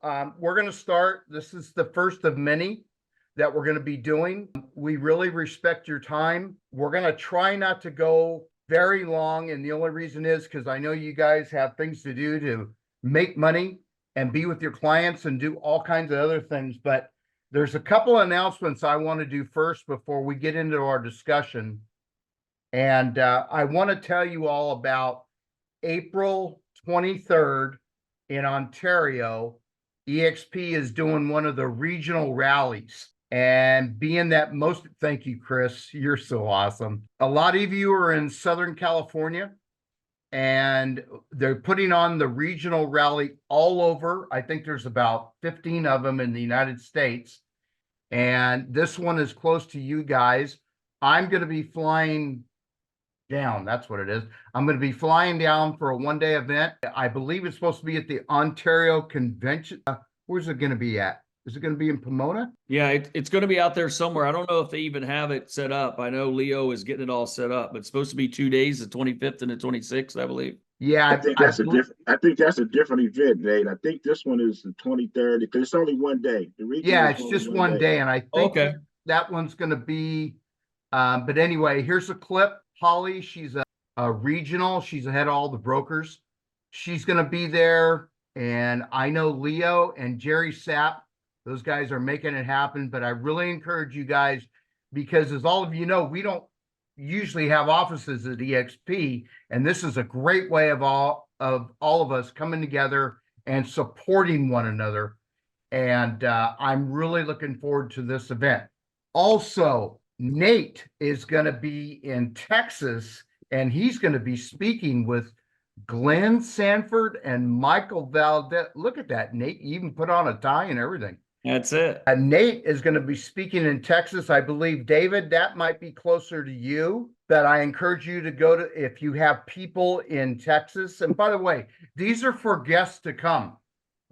we're going to start. This is the first of many that we're going to be doing. We really respect your time. We're going to try not to go very long. And the only reason is because I know you guys have things to do to make money and be with your clients and do all kinds of other things. But there's a couple of announcements I want to do first before we get into our discussion. And I want to tell you all about April 23rd in Ontario. EXP is doing one of the regional rallies. And being that thank you, Chris, you're so awesome. A lot of you are in Southern California, and they're putting on the regional rally all over. I think there's about 15 of them in the United States. And this one is close to you guys. I'm going to be flying down. That's what it is. I'm going to be flying down for a one-day event. I believe it's supposed to be at the Ontario Convention. Where's it going to be at? Is it going to be in Pomona? Yeah, it's going to be out there somewhere. I don't know if they even have it set up. I know Leo is getting it all set up, but it's supposed to be 2 days, the 25th and the 26th, I believe. Yeah, I think that's a different event, Nate. I think this one is the 23rd because it's only one day. Yeah, it's just one day, and I think that one's going to be. But anyway, here's a clip. Holly, she's a regional. She's ahead of all the brokers. She's going to be there, and I know Leo and Jerry Sapp. Those guys are making it happen, but I really encourage you guys because, as all of you know, we don't usually have offices at EXP, and this is a great way of all of us coming together and supporting one another. And I'm really looking forward to this event. Also, Nate is going to be in Texas, and he's going to be speaking with Glenn Sanford and Michael Valdez. Look at that, Nate. You even put on a tie and everything. That's it. Nate is going to be speaking in Texas. I believe, David, that might be closer to you, but I encourage you to go to, if you have people in Texas. And by the way, these are for guests to come.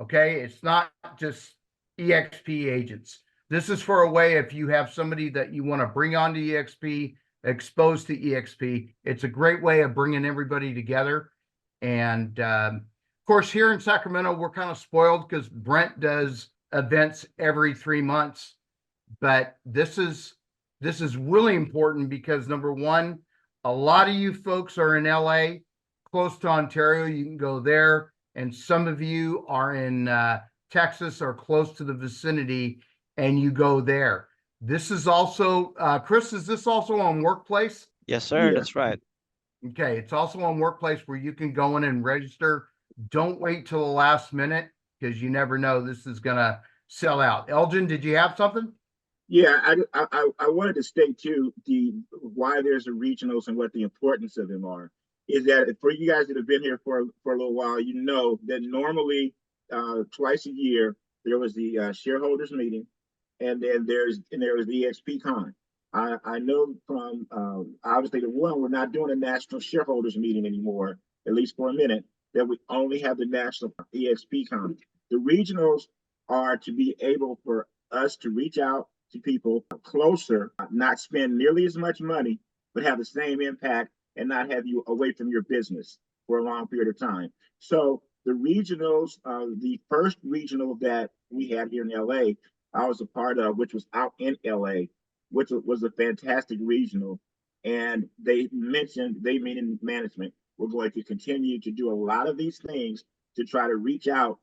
Okay. It's not just EXP agents. This is for a way, if you have somebody that you want to bring on to EXP, exposed to EXP, it's a great way of bringing everybody together. And of course, here in Sacramento, we're kind of spoiled because Brent does events every 3 months, but this is really important because, number one, a lot of you folks are in LA, close to Ontario. You can go there, and some of you are in Texas or close to the vicinity, and you go there. This is also Chris, is this also on Workplace? Yes, sir. Yeah. That's right. Okay, it's also on Workplace where you can go in and register. Don't wait till the last minute, because you never know, this is going to sell out. Elgin, did you have something? Yeah, I wanted to state too why there's a regionals and what the importance of them are. Is that for you guys that have been here for a little while, you know that normally twice a year there was the shareholders meeting, and then there was the EXP Con. I know from obviously we're not doing a national shareholders meeting anymore, at least for a minute. That we only have the national EXP Con. The regionals are to be able for us to reach out to people closer, not spend nearly as much money, but have the same impact and not have you away from your business for a long period of time. So the regionals, the first regional that we had here in LA, I was a part of, which was out in LA, which was a fantastic regional. And they meaning management, we're going to continue to do a lot of these things to try to reach out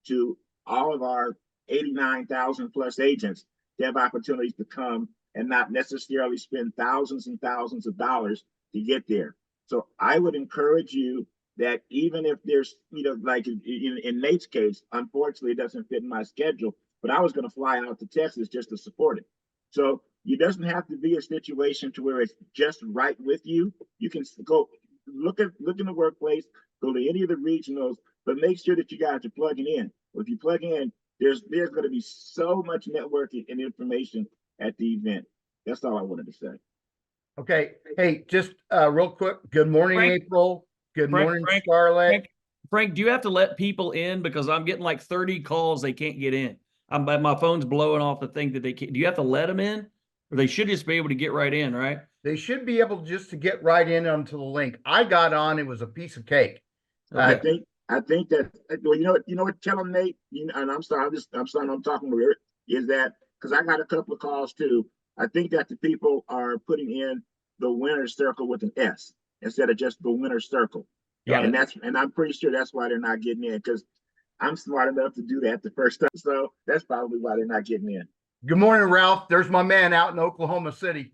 to all of our 89,000 plus agents to have opportunities to come and not necessarily spend thousands and thousands of dollars to get there. So I would encourage you that even if there's, like in Nate's case, unfortunately, it doesn't fit in my schedule, but I was going to fly out to Texas just to support it. So it doesn't have to be a situation to where it's just right with you. You can go look in the Workplace, go to any of the regionals, but make sure that you guys are plugging in. If you plug in, there's going to be so much networking and information at the event. That's all I wanted to say. Okay. Hey, just real quick. Good morning, Frank, April. Good morning, Scarlett. Frank, do you have to let people in? Because I'm getting like 30 calls they can't get in. My phone's blowing off the thing that they can't. Do you have to let them in? Or they should just be able to get right in, right? They should be able just to get right in onto the link. I got on. It was a piece of cake. Okay. I think that, well, you know what, tell them, Nate, and I'm sorry, I'm talking with Eric, is that, because I got a couple of calls too. I think that the people are putting in the winner's circle with an S instead of just the winner's circle. Got it. And I'm pretty sure that's why they're not getting in, because I'm smart enough to do that the first time. So that's probably why they're not getting in. Good morning, Ralph. There's my man out in Oklahoma City.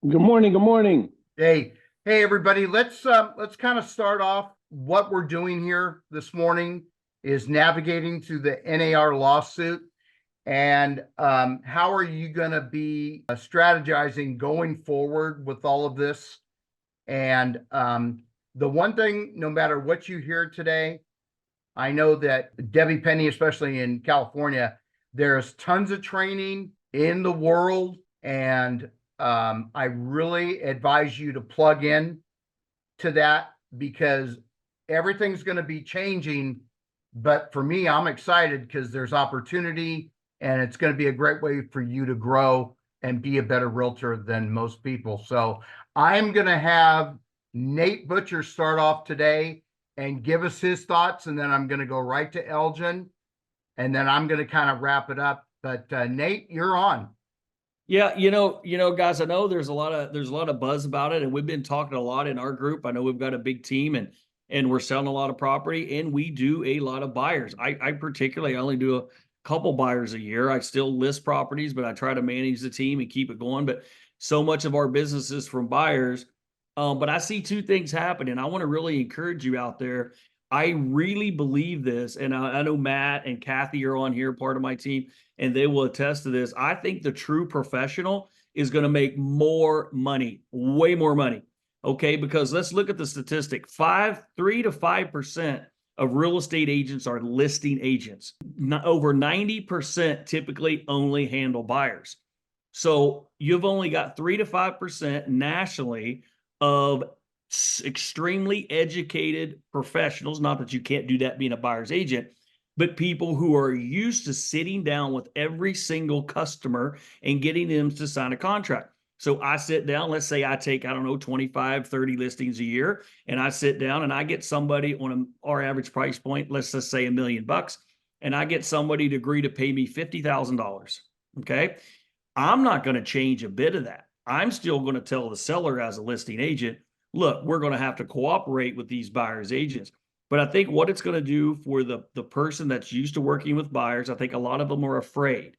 Good morning. Good morning. Hey, everybody. Let's kind of start off. What we're doing here this morning is navigating through the NAR lawsuit, and how are you going to be strategizing going forward with all of this? And the one thing, no matter what you hear today, I know that Debbie Penny, especially in California, there's tons of training in the world, and I really advise you to plug in to that, because everything's going to be changing. But for me, I'm excited because there's opportunity, and it's going to be a great way for you to grow and be a better realtor than most people. So I'm going to have Nate Butcher start off today and give us his thoughts, and then I'm going to go right to Elgin, and then I'm going to kind of wrap it up. But Nate, you're on. Yeah, guys, I know there's a lot of buzz about it, and we've been talking a lot in our group. I know we've got a big team, and we're selling a lot of property, and we do a lot of buyers. I particularly only do a couple buyers a year. I still list properties, but I try to manage the team and keep it going. But so much of our business is from buyers. But I see two things happen, and I want to really encourage you out there. I really believe this, and I know Matt and Kathy are on here, part of my team, and they will attest to this. I think the true professional is going to make more money, way more money. Okay, because let's look at the statistic. 3 to 5% of real estate agents are listing agents. Over 90% typically only handle buyers. So you've only got 3 to 5% nationally of extremely educated professionals. Not that you can't do that being a buyer's agent, but people who are used to sitting down with every single customer and getting them to sign a contract. So I sit down, let's say I take, 25, 30 listings a year, and I sit down and I get somebody on our average price point, let's just say $1 million, and I get somebody to agree to pay me $50,000. Okay. I'm not going to change a bit of that. I'm still going to tell the seller as a listing agent, look, we're going to have to cooperate with these buyers agents. But I think what it's going to do for the person that's used to working with buyers, I think a lot of them are afraid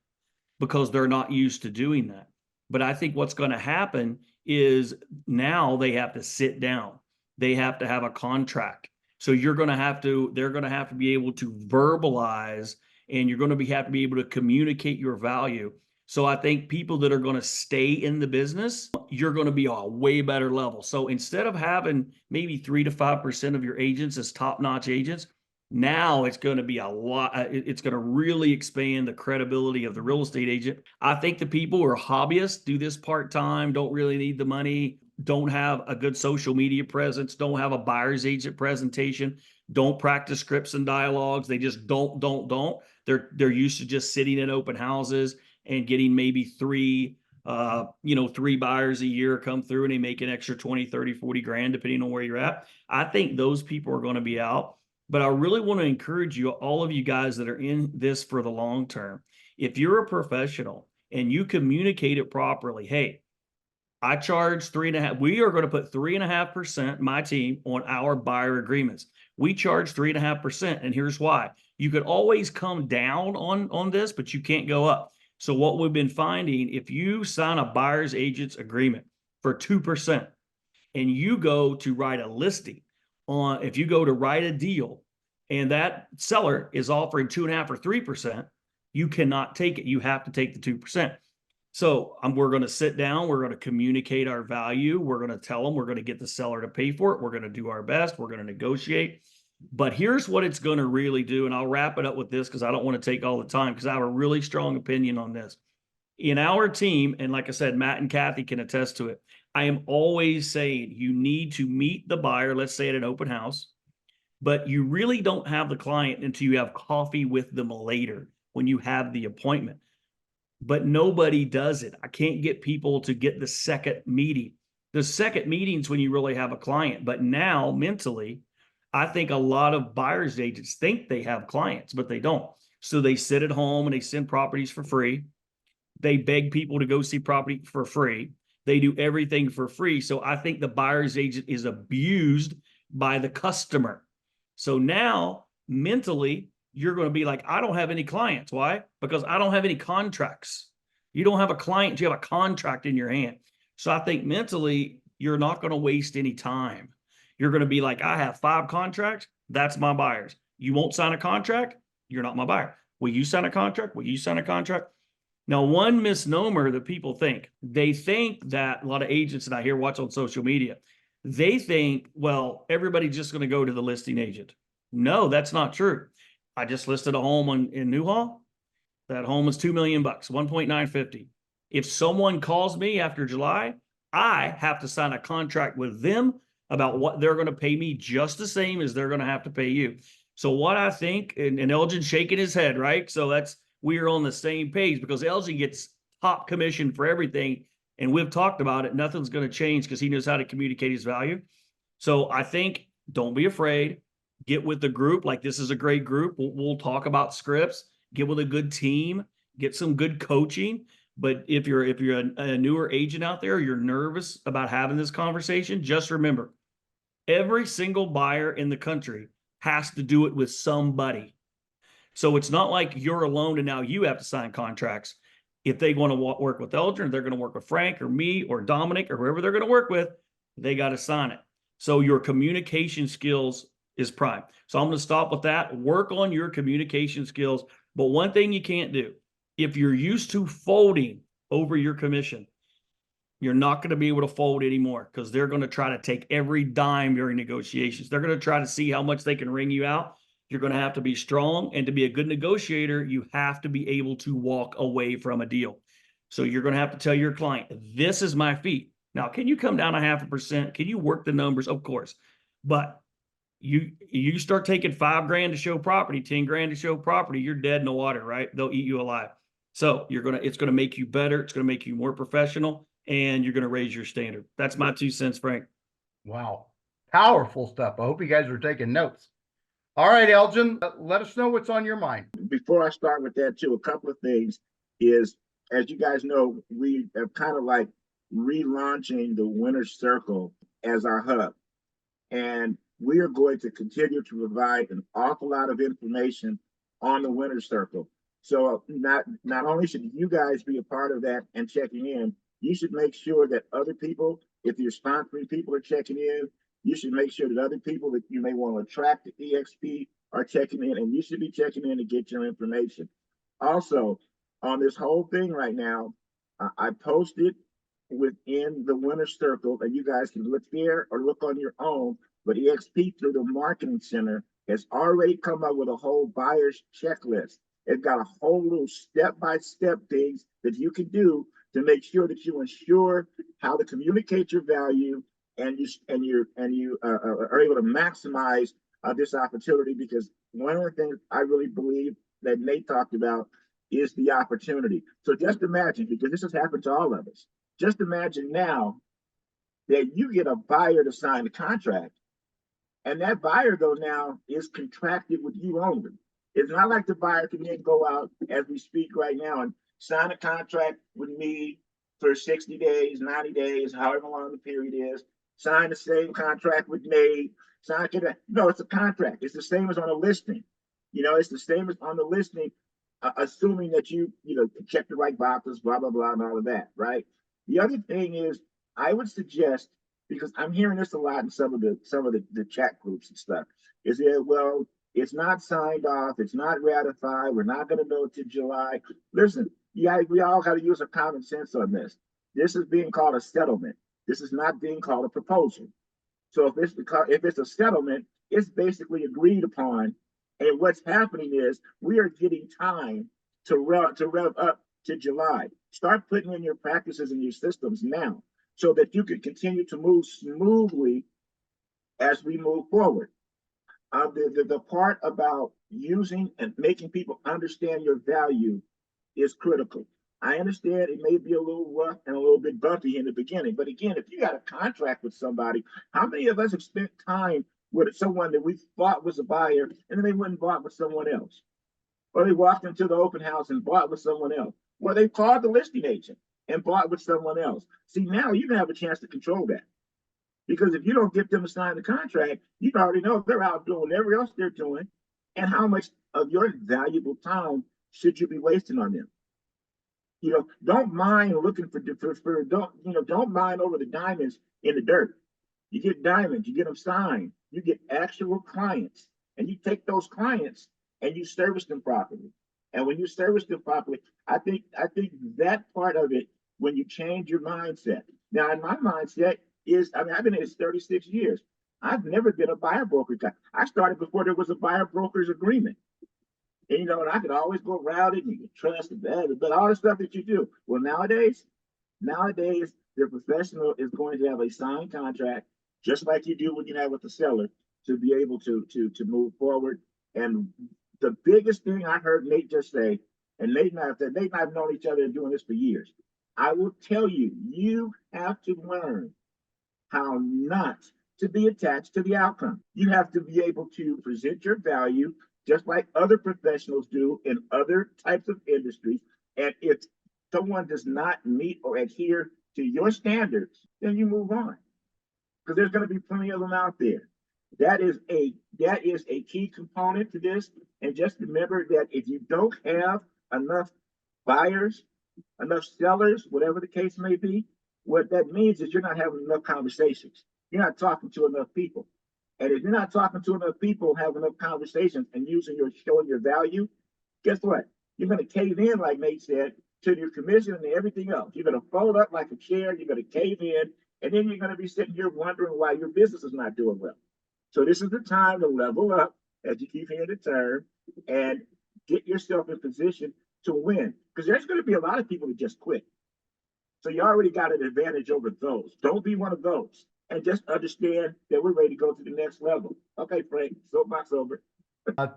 because they're not used to doing that. But I think what's going to happen is now they have to sit down. They have to have a contract. So they're going to have to be able to verbalize, and you're going to have to be able to communicate your value. So I think people that are going to stay in the business, you're going to be a way better level. So instead of having maybe 3 to 5% of your agents as top-notch agents, now it's going to be a lot. It's going to really expand the credibility of the real estate agent. I think the people who are hobbyists, do this part-time, don't really need the money, don't have a good social media presence, don't have a buyer's agent presentation, don't practice scripts and dialogues. They just don't. They're used to just sitting in open houses and getting maybe three buyers a year come through, and they make an extra 20, 30, 40 grand, depending on where you're at. I think those people are going to be out. But I really want to encourage you, all of you guys that are in this for the long term, if you're a professional and you communicate it properly, hey, I charge 3.5%. We are going to put 3.5%, my team, on our buyer agreements. We charge 3.5%. And here's why. You could always come down on this, but you can't go up. So what we've been finding, if you sign a buyer's agent's agreement for 2% and you go to write a listing if you go to write a deal and that seller is offering 2.5 or 3%, you cannot take it. You have to take the 2%. So we're going to sit down. We're going to communicate our value. We're going to tell them we're going to get the seller to pay for it. We're going to do our best. We're going to negotiate. But here's what it's going to really do. And I'll wrap it up with this because I don't want to take all the time, because I have a really strong opinion on this. In our team, and like I said, Matt and Kathy can attest to it, I am always saying you need to meet the buyer, let's say at an open house, but you really don't have the client until you have coffee with them later when you have the appointment. But nobody does it. I can't get people to get the second meeting. The second meeting's when you really have a client. But now mentally, I think a lot of buyers agents think they have clients, but they don't. So they sit at home and they send properties for free. They beg people to go see property for free. They do everything for free. So I think the buyer's agent is abused by the customer. So now mentally, you're going to be like, I don't have any clients. Why? Because I don't have any contracts. You don't have a client, you have a contract in your hand. So I think mentally, you're not going to waste any time. You're going to be like, I have 5 contracts. That's my buyers. You won't sign a contract. You're not my buyer. Will you sign a contract? Will you sign a contract? Now, one misnomer that people think, they think that a lot of agents that I hear watch on social media, they think, well, everybody's just going to go to the listing agent. No, that's not true. I just listed a home in Newhall. That home is $2 million, 1.950. If someone calls me after July, I have to sign a contract with them about what they're going to pay me, just the same as they're going to have to pay you. So what I think, and Elgin's shaking his head, right? So that's, we are on the same page, because Elgin gets top commission for everything. And we've talked about it. Nothing's going to change because he knows how to communicate his value. So I think don't be afraid. Get with the group. Like, this is a great group. We'll talk about scripts. Get with a good team. Get some good coaching. But if you're a newer agent out there, you're nervous about having this conversation, just remember, every single buyer in the country has to do it with somebody. So it's not like you're alone and now you have to sign contracts. If they want to work with Eldrin, they're going to work with Frank or me or Dominic or whoever they're going to work with, they got to sign it. So your communication skills is prime. So I'm going to stop with that. Work on your communication skills. But one thing you can't do, if you're used to folding over your commission, you're not going to be able to fold anymore, because they're going to try to take every dime during negotiations. They're going to try to see how much they can wring you out. You're going to have to be strong. And to be a good negotiator, you have to be able to walk away from a deal. So you're going to have to tell your client, this is my fee. Now, can you come down 0.5%? Can you work the numbers? Of course. But you start taking $5,000 to show property, $10,000 to show property, you're dead in the water, right? They'll eat you alive. So it's going to make you better. It's going to make you more professional, and you're going to raise your standard. That's my 2 cents, Frank. Wow. Powerful stuff. I hope you guys are taking notes. All right, Elgin, let us know what's on your mind. Before I start with that too, a couple of things is, as you guys know, we are kind of like relaunching the Winner's Circle as our hub. And we are going to continue to provide an awful lot of information on the Winner's Circle. So not only should you guys be a part of that and checking in, you should make sure that other people, if you're sponsoring people, are checking in. You should make sure that other people that you may want to attract to EXP are checking in, and you should be checking in to get your information. Also, on this whole thing right now, I posted within the Winner's Circle, and you guys can look there or look on your own, but EXP through the Marketing Center has already come up with a whole buyer's checklist. It's got a whole little step-by-step things that you can do to make sure that you ensure how to communicate your value, and you are able to maximize this opportunity. Because one of the things I really believe that Nate talked about is the opportunity. So just imagine, because this has happened to all of us, just imagine now that you get a buyer to sign the contract, and that buyer though now is contracted with you only. It's not like the buyer can then go out as we speak right now and sign a contract with me for 60 days, 90 days, however long the period is, sign the same contract with Nate, no, it's a contract. It's the same as on a listing. It's the same as on the listing, assuming that you check the right boxes, blah, blah, blah, and all of that, right? The other thing is, I would suggest, because I'm hearing this a lot in some of the chat groups and stuff, is that, well, it's not signed off, it's not ratified, we're not going to know till July. Listen, we all got to use our common sense on this. This is being called a settlement. This is not being called a proposal. So if it's a settlement, it's basically agreed upon. And what's happening is we are getting time to rev up to July. Start putting in your practices and your systems now, so that you can continue to move smoothly as we move forward. The part about using and making people understand your value is critical. I understand it may be a little rough and a little bit bumpy in the beginning, but again, if you got a contract with somebody, how many of us have spent time with someone that we thought was a buyer, and then they went and bought with someone else. Or they walked into the open house and bought with someone else. Or they called the listing agent and bought with someone else. See, now you can have a chance to control that. Because if you don't get them to sign the contract, you already know they're out doing whatever else they're doing. And how much of your valuable time should you be wasting on them? Don't mind looking for don't mind over the diamonds in the dirt. You get diamonds, you get them signed, you get actual clients, and you take those clients and you service them properly. And when you service them properly, I think that part of it, when you change your mindset. Now, in my mindset is, I've been in this 36 years. I've never been a buyer broker guy. I started before there was a buyer broker's agreement. And, and I could always go around it and you can trust it, but all the stuff that you do. Well, nowadays, the professional is going to have a signed contract, just like you do when you have with the seller, to be able to move forward. And the biggest thing I heard Nate just say, and Nate and I have known each other and doing this for years. I will tell you, you have to learn how not to be attached to the outcome. You have to be able to present your value just like other professionals do in other types of industries. And if someone does not meet or adhere to your standards, then you move on. Because there's going to be plenty of them out there. That is a key component to this. And just remember that if you don't have enough buyers, enough sellers, whatever the case may be, what that means is you're not having enough conversations. You're not talking to enough people. And if you're not talking to enough people, having enough conversations and showing your value, guess what? You're going to cave in, like Nate said, to your commission and everything else. You're going to fold up like a chair. You're going to cave in. And then you're going to be sitting here wondering why your business is not doing well. So this is the time to level up, as you keep hearing the term, and get yourself in position to win. Because there's going to be a lot of people that just quit. So you already got an advantage over those. Don't be one of those. And just understand that we're ready to go to the next level. Okay, Frank, soapbox over.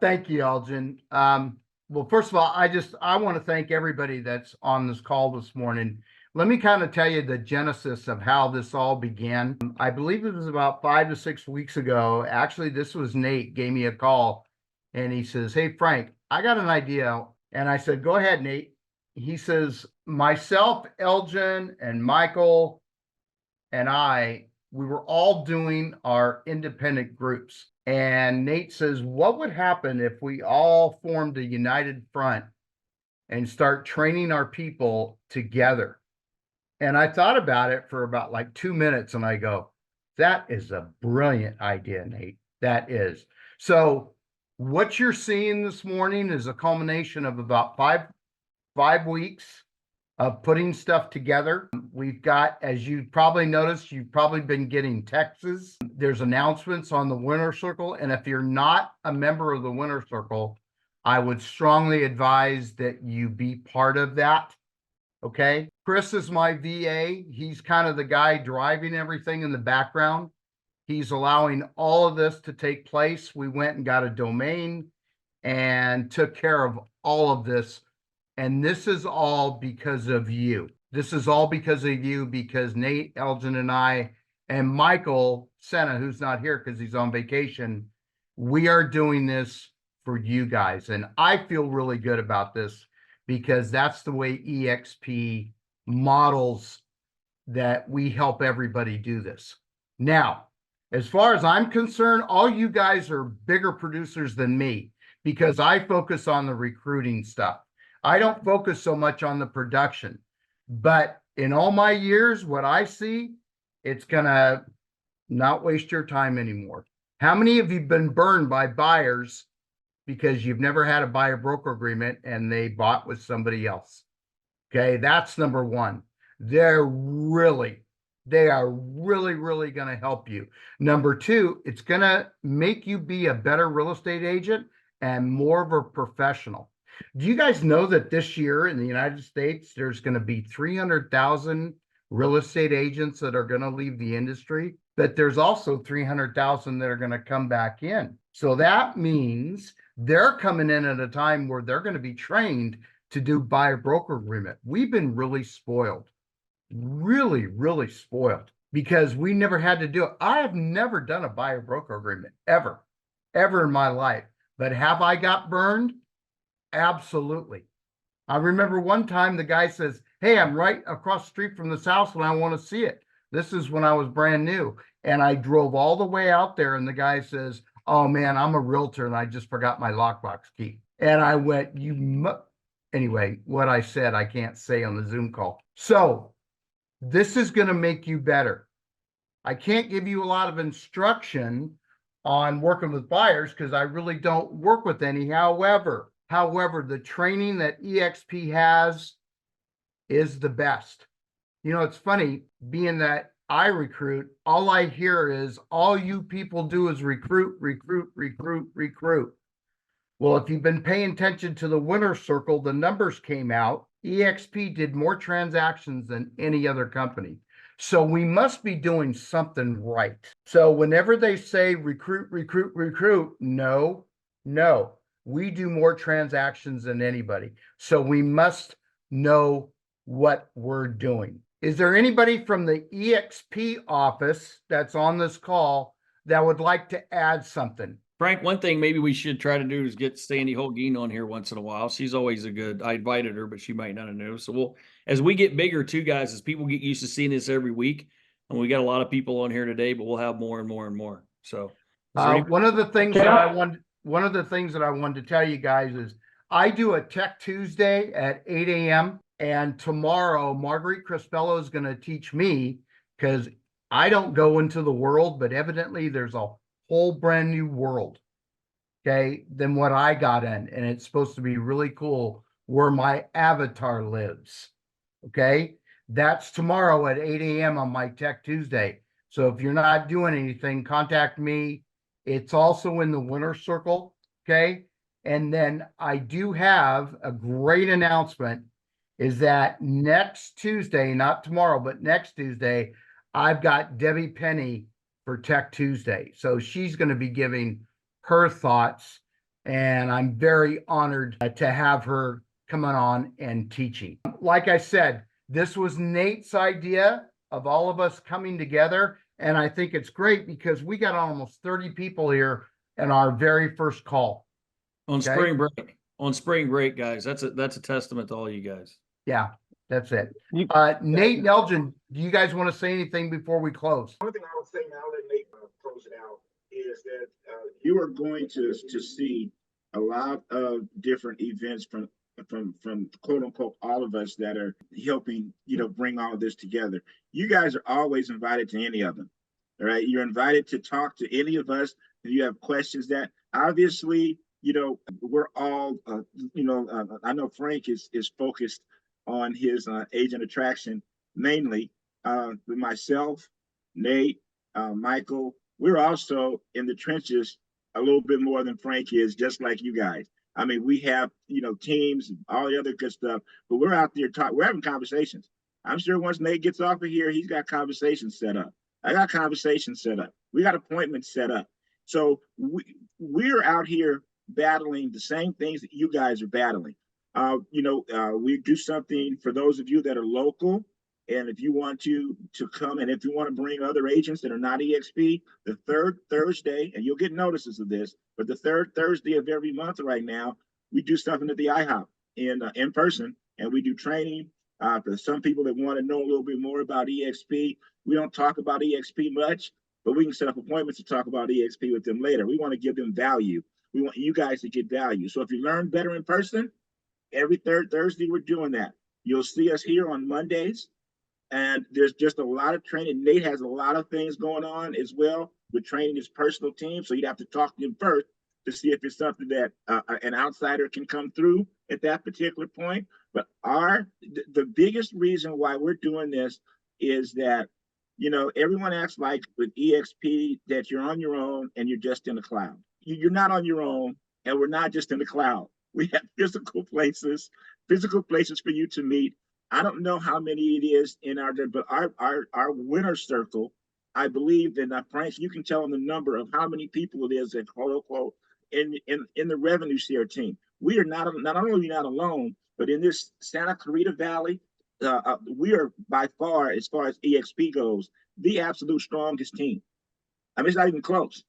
Thank you, Elgin. Well, first of all, I want to thank everybody that's on this call this morning. Let me kind of tell you the genesis of how this all began. I believe it was about 5 to 6 weeks ago. Actually, this was Nate gave me a call and he says, "Hey, Frank, I got an idea." And I said, "Go ahead, Nate." He says, "Myself, Elgin, and Michael, and we were all doing our independent groups." And Nate says, "What would happen if we all formed a united front and start training our people together?" And I thought about it for about like 2 minutes and I go, that is a brilliant idea, Nate. That is. So what you're seeing this morning is a culmination of about five weeks of putting stuff together. We've got, as you probably noticed, you've probably been getting texts. There's announcements on the Winner Circle. And if you're not a member of the Winner Circle, I would strongly advise that you be part of that. Okay. Chris is my VA. He's kind of the guy driving everything in the background. He's allowing all of this to take place. We went and got a domain and took care of all of this. And this is all because of you. This is all because of you, because Nate, Elgin, and I, and Michael Senna, who's not here because he's on vacation, we are doing this for you guys. And I feel really good about this because that's the way EXP models that we help everybody do this. Now, as far as I'm concerned, all you guys are bigger producers than me because I focus on the recruiting stuff. I don't focus so much on the production, but in all my years, what I see, it's gonna not waste your time anymore. How many of you been burned by buyers because you've never had a buyer broker agreement and they bought with somebody else? Okay, that's number one. They are really going to help you. Number two, it's going to make you be a better real estate agent and more of a professional. Do you guys know that this year in the United States, there's going to be 300,000 real estate agents that are going to leave the industry, but there's also 300,000 that are going to come back in. So that means they're coming in at a time where they're going to be trained to do buyer broker agreement. We've been really spoiled, really spoiled. because we never had to do it. I have never done a buyer broker agreement ever in my life. But have I got burned? Absolutely. I remember one time the guy says, "Hey, I'm right across the street from this house and I want to see it." This is when I was brand new. And I drove all the way out there and the guy says, "Oh man, I'm a realtor and I just forgot my lockbox key." And I went, anyway, what I said, I can't say on the Zoom call. So this is going to make you better. I can't give you a lot of instruction on working with buyers because I really don't work with any. However, the training that EXP has is the best. You know, it's funny, being that I recruit, all I hear is all you people do is recruit, recruit, recruit, recruit. Well, if you've been paying attention to the winner's circle, the numbers came out. EXP did more transactions than any other company. So we must be doing something right. So whenever they say recruit, recruit, recruit, no, we do more transactions than anybody. So we must know what we're doing. Is there anybody from the EXP office that's on this call that would like to add something? Frank, one thing maybe we should try to do is get Sandy Holguin on here once in a while. She's always I invited her, but she might not have known. So as we get bigger too, guys, as people get used to seeing this every week, and we got a lot of people on here today, but we'll have more and more and more. So one of the things that I wanted to tell you guys is I do a Tech Tuesday at 8 a.m. and tomorrow Marguerite Crispello is going to teach me, because I don't go into the world, but evidently there's a whole brand new world, okay, than what I got in. And it's supposed to be really cool where my avatar lives. Okay. That's tomorrow at 8 a.m. on my Tech Tuesday. So if you're not doing anything, contact me. It's also in the winner's circle. Okay. And then I do have a great announcement, is that next Tuesday, not tomorrow, but next Tuesday, I've got Debbie Penny for Tech Tuesday. So she's going to be giving her thoughts, and I'm very honored to have her coming on and teaching. Like I said, this was Nate's idea of all of us coming together, and I think it's great because we got almost 30 people here in our very first call. on spring break. On spring break, guys. That's a testament to all you guys. Yeah, that's it. Nate and Elgin, do you guys want to say anything before we close? One thing I would say now that Nate close it out is that you are going to see a lot of different events from quote unquote all of us that are helping, bring all of this together. You guys are always invited to any of them. All right, you're invited to talk to any of us if you have questions. That obviously, we're all, I know Frank is focused on his agent attraction mainly. With myself, Nate, Michael, we're also in the trenches a little bit more than Frank is, just like you guys. I mean, we have, teams and all the other good stuff, but we're out there we're having conversations. I'm sure once Nate gets off of here, he's got conversations set up. I got conversations set up. We got appointments set up. So we're out here battling the same things that you guys are battling. We do something for those of you that are local. And if you want to come, and if you want to bring other agents that are not EXP, the third Thursday, and you'll get notices of this, but the third Thursday of every month right now, we do something at the IHOP in person, and we do training for some people that want to know a little bit more about EXP. We don't talk about EXP much, but we can set up appointments to talk about EXP with them later. We want to give them value. We want you guys to get value. So if you learn better in person, every third Thursday, we're doing that. You'll see us here on Mondays. And there's just a lot of training. Nate has a lot of things going on as well with training his personal team. So you'd have to talk to him first to see if it's something that an outsider can come through at that particular point. But the biggest reason why we're doing this is that, everyone acts like with EXP that you're on your own and you're just in the cloud. You're not on your own, and we're not just in the cloud. We have physical places for you to meet. I don't know how many it is in but our winner circle, I believe that Frank, you can tell them the number of how many people it is that quote unquote in the revenue share team. We are not only not alone, but in this Santa Clarita Valley, we are by far, as far as EXP goes, the absolute strongest team. I mean, it's not even close.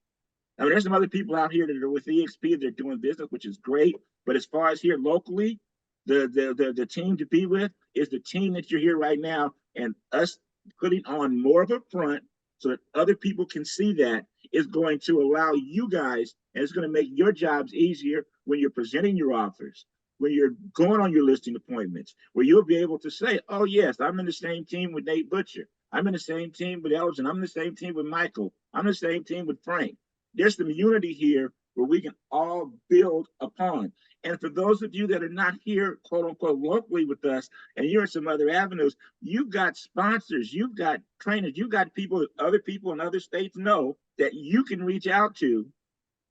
I mean, there's some other people out here that are with EXP that are doing business, which is great. But as far as here locally, the team to be with is the team that you're here right now, and us putting on more of a front so that other people can see that is going to allow you guys, and it's going to make your jobs easier when you're presenting your offers, when you're going on your listing appointments, where you'll be able to say, oh, yes, I'm in the same team with Nate Butcher. I'm in the same team with Elgin. I'm in the same team with Michael. I'm in the same team with Frank. There's some unity here where we can all build upon. And for those of you that are not here, quote unquote, locally with us, and you're in some other avenues, you've got sponsors, you've got trainers, you've got people that other people in other states know that you can reach out to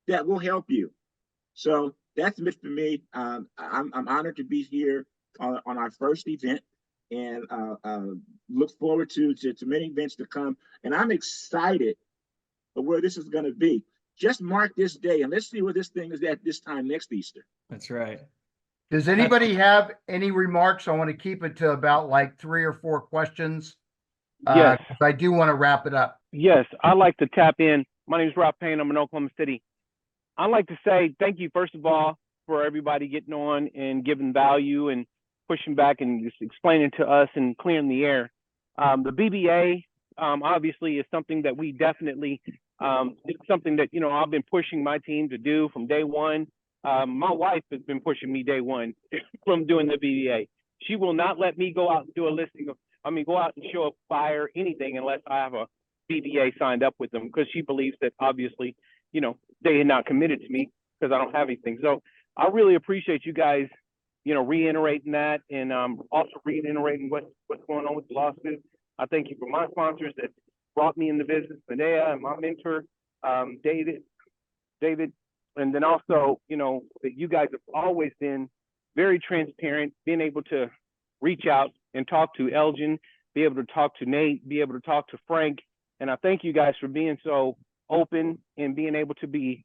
that will help you. So that's it for me. I'm honored to be here on our first event, and look forward to many events to come. And I'm excited of where this is going to be. Just mark this day, and let's see where this thing is at this time next Easter. That's right. Does anybody have any remarks? I want to keep it to about like 3 or 4 questions. Yes. 'Cause I do want to wrap it up. Yes, I'd like to tap in. My name is Rob Payne. I'm in Oklahoma City. I'd like to say thank you, first of all, for everybody getting on and giving value and pushing back and just explaining to us and clearing the air. The BBA obviously is something that we definitely, it's something that, you know, I've been pushing my team to do from day one. My wife has been pushing me day one from doing the BBA. She will not let me go out and do a listing of, go out and show a buyer, anything, unless I have a BBA signed up with them, because she believes that obviously, you know, they had not committed to me because I don't have anything. So I really appreciate you guys, you know, reiterating that, and also reiterating what's going on with the lawsuit. I thank you for my sponsors that brought me in the business, Benea, and my mentor, David, and then also, you know, that you guys have always been very transparent, being able to reach out and talk to Elgin, be able to talk to Nate, be able to talk to Frank. And I thank you guys for being so open and being able to be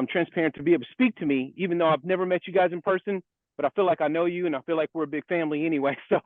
transparent, to be able to speak to me, even though I've never met you guys in person, but I feel like I know you, and I feel like we're a big family anyway. So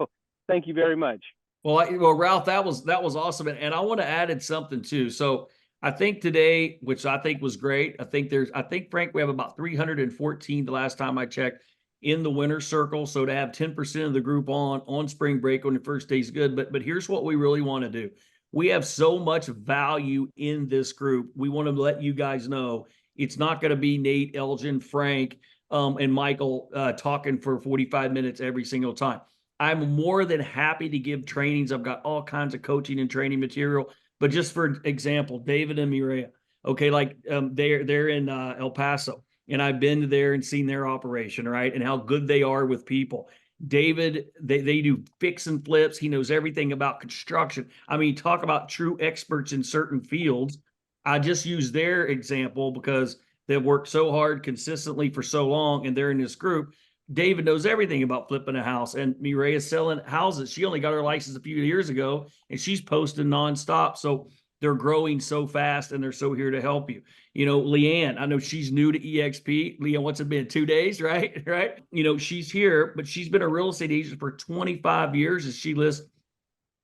thank you very much. Well, Ralph, that was awesome. And I want to add in something too. So I think today, which I think was great, I think Frank, we have about 314 the last time I checked in the winner circle. So to have 10% of the group on spring break on the first day is good. But here's what we really want to do. We have so much value in this group. We want to let you guys know it's not going to be Nate, Elgin, Frank, and Michael talking for 45 minutes every single time. I'm more than happy to give trainings. I've got all kinds of coaching and training material. But just for example, David and Mireya, okay, like they're in El Paso, and I've been there and seen their operation, right, and how good they are with people. David, they do fix and flips. He knows everything about construction. I mean, talk about true experts in certain fields. I just use their example because they've worked so hard consistently for so long, and they're in this group. David knows everything about flipping a house, and Mireya is selling houses. She only got her license a few years ago, and she's posting nonstop. So they're growing so fast, and they're so here to help you. You know, Leanne, I know she's new to EXP. Leanne, what's it been, 2 days, right? Right? You know, she's here, but she's been a real estate agent for 25 years, and she lists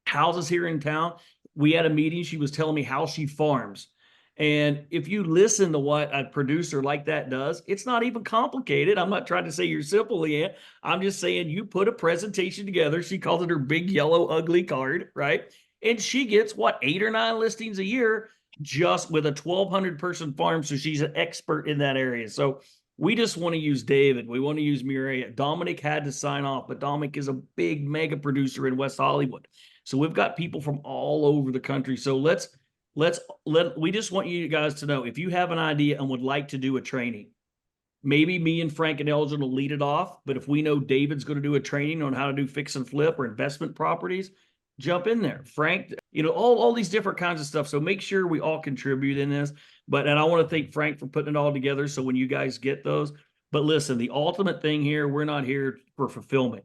houses here in town. We had a meeting. She was telling me how she farms. And if you listen to what a producer like that does, it's not even complicated. I'm not trying to say you're simple, Leanne. I'm just saying you put a presentation together. She calls it her big yellow ugly card, right? And she gets, 8 or 9 listings a year just with a 1,200 person farm. So she's an expert in that area. So we just want to use David. We want to use Mireya. Dominic had to sign off, but Dominic is a big mega producer in West Hollywood. So we've got people from all over the country. So we just want you guys to know, if you have an idea and would like to do a training, maybe me and Frank and Elgin will lead it off. But if we know David's going to do a training on how to do fix and flip or investment properties, jump in there. Frank, you know, all these different kinds of stuff. So make sure we all contribute in this. And I want to thank Frank for putting it all together. So when you guys get those, but listen, the ultimate thing here, we're not here for fulfillment.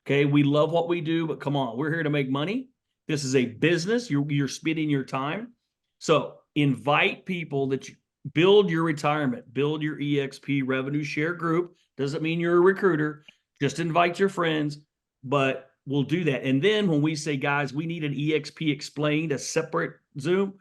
Okay. We love what we do, but come on, we're here to make money. This is a business. You're spending your time. So invite people that you build your retirement, build your EXP revenue share group. Doesn't mean you're a recruiter. Just invite your friends, but we'll do that. And then when we say, guys, we need an EXP explained, a separate Zoom,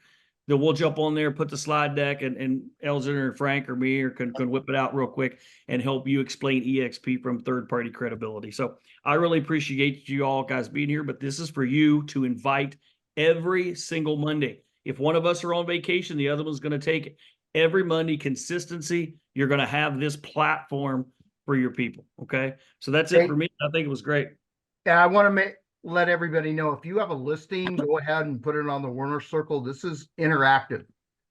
then we'll jump on there, put the slide deck, and Elgin or Frank or me or can whip it out real quick and help you explain EXP from third-party credibility. So I really appreciate you all guys being here, but this is for you to invite every single Monday. If one of us are on vacation, the other one's going to take it. Every Monday, consistency, you're going to have this platform for your people. Okay. So that's it for me. I think it was great. Yeah, I want to let everybody know, if you have a listing, go ahead and put it on the Winner Circle. This is interactive.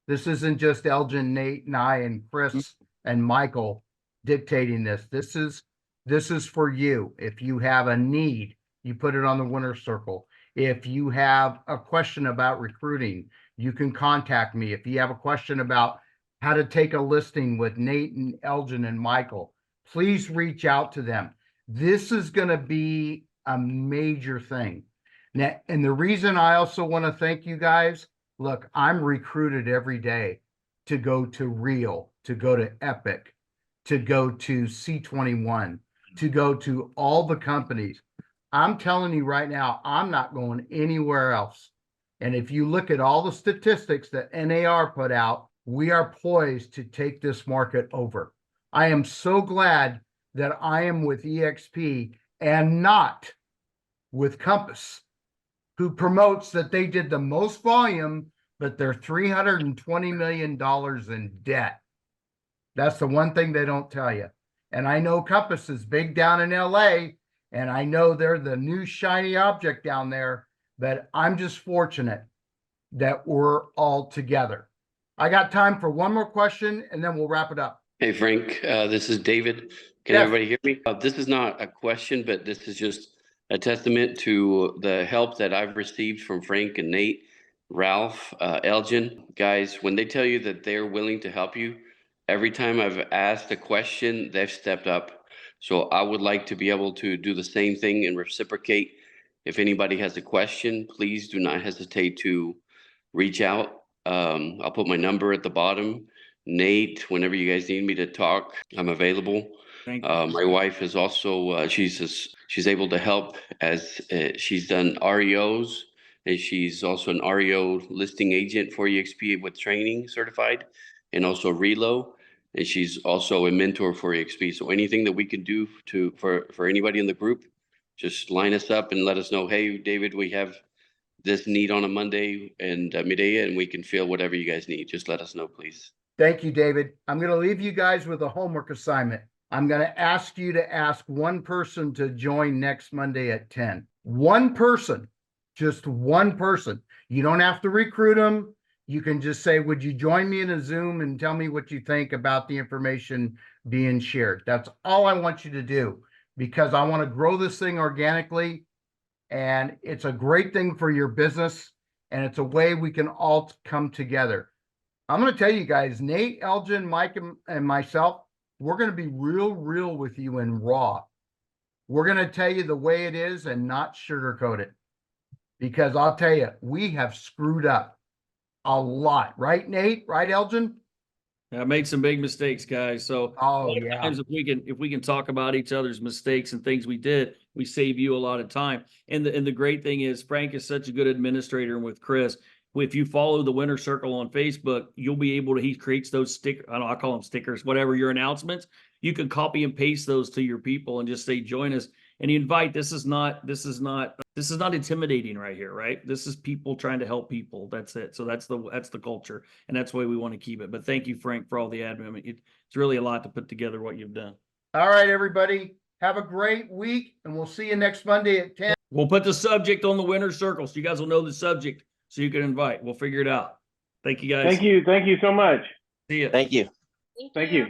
This isn't just Elgin, Nate, and I, and Chris and Michael dictating this. This is for you. If you have a need, you put it on the Winner Circle. If you have a question about recruiting, you can contact me. If you have a question about how to take a listing with Nate and Elgin and Michael, please reach out to them. This is going to be a major thing. Now, and the reason I also want to thank you guys, look, I'm recruited every day to go to Real, to go to Epic, to go to C21, to go to all the companies. I'm telling you right now, I'm not going anywhere else. And if you look at all the statistics that NAR put out, we are poised to take this market over. I am so glad that I am with EXP and not with Compass, who promotes that they did the most volume, but they're $320 million in debt. That's the one thing they don't tell you. And I know Compass is big down in LA, and I know they're the new shiny object down there, but I'm just fortunate that we're all together. I got time for one more question, and then we'll wrap it up. Hey, Frank, this is David. Can Yes. everybody hear me? This is not a question, but this is just a testament to the help that I've received from Frank and Nate, Ralph, Elgin. Guys, when they tell you that they're willing to help you, every time I've asked a question, they've stepped up. So I would like to be able to do the same thing and reciprocate. If anybody has a question, please do not hesitate to reach out. I'll put my number at the bottom. Nate, whenever you guys need me to talk, I'm available. Thank you. My wife is also, she's able to help as she's done REOs, and she's also an REO listing agent for EXP with training certified, and also Relo, and she's also a mentor for EXP. So anything that we can do for anybody in the group, just line us up and let us know, hey, David, we have this need on a Monday and midday, and we can fill whatever you guys need. Just let us know, please. Thank you, David. I'm going to leave you guys with a homework assignment. I'm going to ask you to ask one person to join next Monday at 10. One person, just one person. You don't have to recruit them. You can just say, would you join me in a Zoom and tell me what you think about the information being shared? That's all I want you to do, because I want to grow this thing organically. And it's a great thing for your business. And it's a way we can all come together. I'm going to tell you guys, Nate, Elgin, Mike, and myself, we're going to be real with you and raw. We're going to tell you the way it is and not sugarcoat it. Because I'll tell you, we have screwed up a lot. Right, Nate? Right, Elgin? I made some big mistakes, guys. So Oh, yeah. sometimes if we can talk about each other's mistakes and things we did, we save you a lot of time. And the great thing is Frank is such a good administrator, and with Chris, if you follow the Winner Circle on Facebook, you'll be able to, he creates those I call them stickers, whatever your announcements, you can copy and paste those to your people and just say, join us, and you invite. This is not intimidating right here, right? This is people trying to help people. That's it. So that's the culture, and that's the way we want to keep it. But thank you, Frank, for all the admin. It's really a lot to put together what you've done. All right, everybody. Have a great week, and we'll see you next Monday at 10. We'll put the subject on the Winner Circle so you guys will know the subject so you can invite. We'll figure it out. Thank you, guys. Thank you. Thank you so much. See ya. Thank you. Thank you.